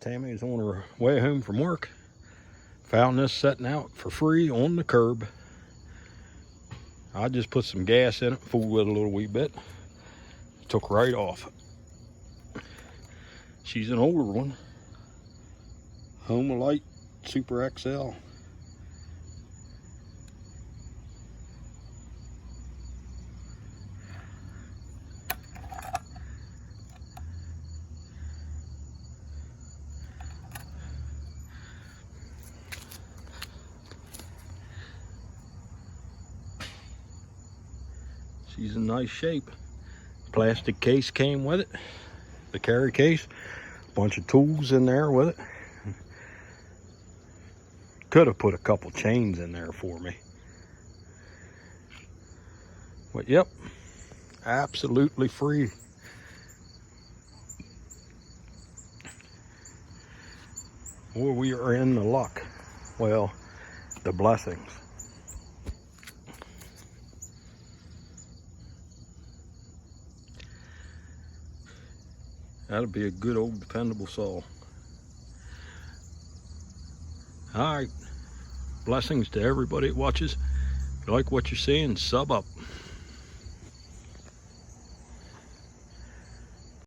Tammy is on her way home from work. Found this sitting out for free on the curb. I just put some gas in it, fooled with it a little wee bit. Took right off. She's an older one. Homelite Super XL. She's in nice shape. Plastic case came with it. The carry case. Bunch of tools in there with it. Could have put a couple chains in there for me. But yep, absolutely free. Boy, we are in the luck. Well, the blessings. That'll be a good old dependable saw. Alright, blessings to everybody that watches. If you like what you're seeing, sub up.